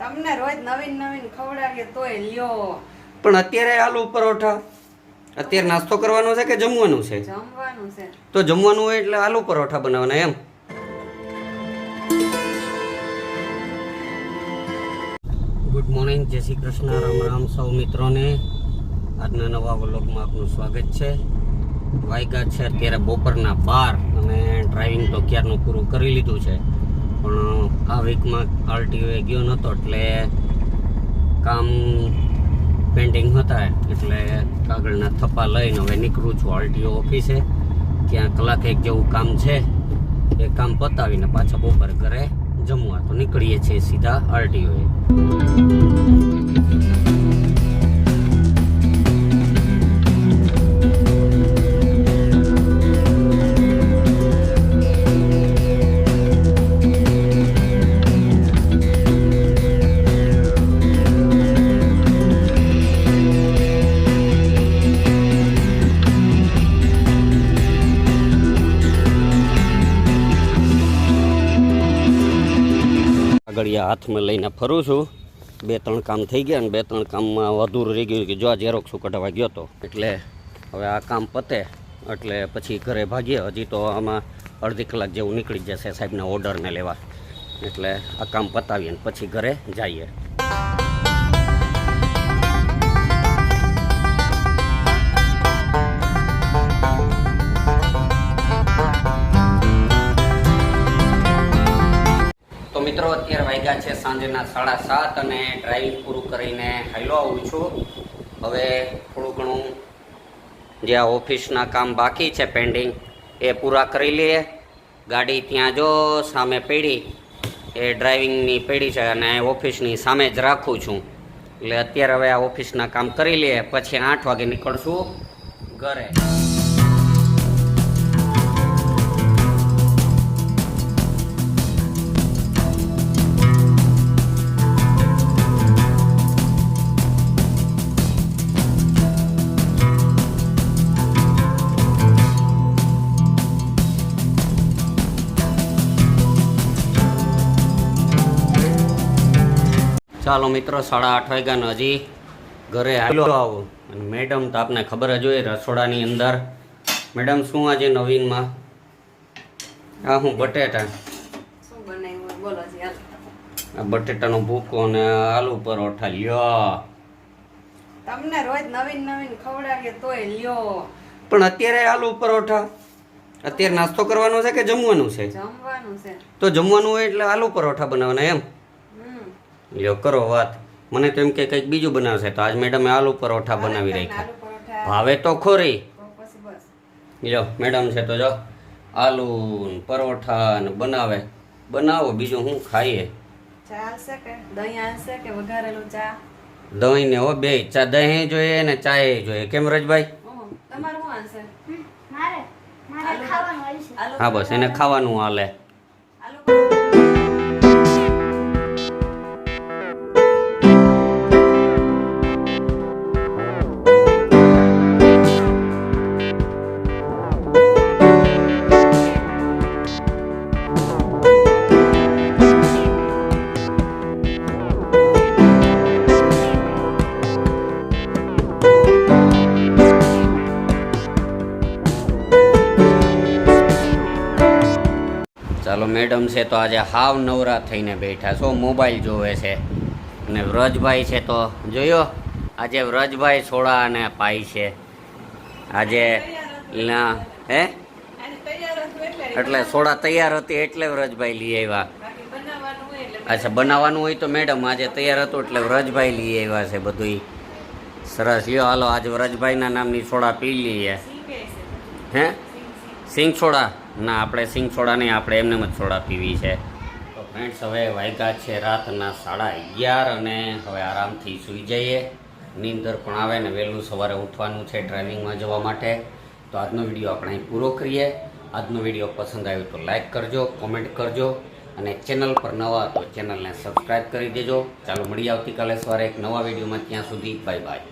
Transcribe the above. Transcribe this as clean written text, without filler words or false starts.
તમને રોજ નવીન નવીન ખવડાવીએ તોય લ્યો. પણ અત્યારે આલુ પરોઠા અત્યારે નાસ્તો કરવાનો છે કે જમવાનું છે? જમવાનું છે. તો જમવાનું હોય એટલે આલુ પરોઠા બનાવવાના એમ. ગુડ મોર્નિંગ, જય શ્રી કૃષ્ણ, રામ રામ સૌ મિત્રોને. આજના નવા વ્લોગમાં આપનું સ્વાગત છે. વાગ્યા છે અત્યારે બપોરના 12 અને ડ્રાઇવિંગ તો ક્યારનું પૂરું કરી લીધું છે, પણ આ વીકમાં આરટીઓએ ગયો નહોતો એટલે કામ પેન્ડિંગ હતા, એટલે કાગળના થપ્પા લઈને હવે નીકળું છું આરટીઓ ઓફિસે. ત્યાં કલાક એક જેવું કામ છે, એ કામ પતાવીને પાછા બપોર ઘરે જમવા તો નીકળીએ છીએ સીધા આરટીઓએ. આગળિયા હાથમાં લઈને ફરું છું. 2-3 કામ થઈ ગયા અને 2-3 કામમાં અધૂરું રહી ગયું કે જો આ ઝેરોક્ષ કઢાવવા ગયો હતો, એટલે હવે આ કામ પતે એટલે પછી ઘરે ભાગીએ. હજી તો આમાં અડધી કલાક જેવું નીકળી જશે સાહેબના ઓર્ડરને લેવા, એટલે આ કામ પતાવીએ ને પછી ઘરે જઈએ. મિત્રો અત્યારે વાગ્યા છે સાંજના 7:30 અને ડ્રાઇવિંગ પૂરું કરીને હાલો આવું છું. હવે થોડું ઘણું જે આ ઓફિસના કામ બાકી છે પેન્ડિંગ એ પૂરા કરી લઈએ. ગાડી ત્યાં જો સામે પડી, એ ડ્રાઇવિંગની પડી છે અને ઓફિસની સામે જ રાખું છું. એટલે અત્યારે હવે આ ઓફિસના કામ કરી લઈએ, પછી 8 વાગે નીકળશું ઘરે. ચાલો મિત્રો, 8:30 વાગ્યાનો હજી ઘરે હાલો આવું. અને મેડમ તો આપને ખબર જ હોય રસોડાની અંદર. મેડમ શું આજે નવીનમાં? આ હું બટેટા. શું બનાવ્યું બોલો જી હાલ. આ બટેટાનો ભૂકો અને આલુ પરોઠા લ્યો. તમને રોજ નવીન નવીન ખવડાવીએ તોય લ્યો. પણ અત્યારે આલુ પરોઠા અત્યારે નાસ્તો કરવાનો છે કે જમવાનું છે? જમવાનું છે. તો જમવાનું હોય એટલે આલુ પરોઠા બનાવવાના એમ. લ્યો કરો વાત. મને તો એમ કે કંઈક બીજું બનાવશે, તો આજ મેડમે આલુ પરોઠા બનાવી રાખ્યા. ભાવે તો ખોરી. લ્યો મેડમ છે તો જો આલુ પરોઠા ને બનાવો બીજું હું ખાઈએ. ચાલશે કે દહીં આલશે કે વઘારેલું ચા? દહીં ને હો બે ચા, દહીં જોઈએ ને ચા જોઈએ. કેમ રજભાઈ? તમારું શું આલશે? મારે ખાવાનું આલશે. હા બસ એને ખાવાનું હાલે. ચાલો મેડમ છે તો આજે હાવ નવરા થઈને બેઠા છો, મોબાઈલ જોવે છે. અને વ્રજભાઈ છે તો જોયો આજે વ્રજભાઈ સોડા અને પાઈ છે આજે. હે એટલે સોડા તૈયાર હતી એટલે વ્રજભાઈ લઈ આવ્યા. અચ્છા, બનાવવાનું હોય તો મેડમ આજે તૈયાર હતું એટલે વ્રજભાઈ લઈ આવ્યા છે બધું. સરસ લ્યો હાલો આજે વ્રજભાઈના નામની સોડા પી લઈએ. હે સિંગ સોડા? ના, આપણે સિંગ સોડા નહીં, આપણે એમને જ સોડા પીવી છે. તો ફ્રેન્ડ્સ હવે વાગ્યા છે રાતના 11:30 અને હવે આરામથી સૂઈ જઈએ. નીંદર પણ આવે ને વહેલું સવારે ઉઠવાનું છે ડ્રાઇવિંગમાં જવા માટે. તો આજનો વિડીયો આપણે અહીં પૂરો કરીએ. આજનો વિડીયો પસંદ આવ્યો તો લાઈક કરજો, કોમેન્ટ કરજો અને ચેનલ પર નવા તો ચેનલને સબસ્ક્રાઈબ કરી દેજો. ચાલો મળીએ આવતીકાલે સવારે એક નવા વિડીયોમાં. ત્યાં સુધી બાય બાય.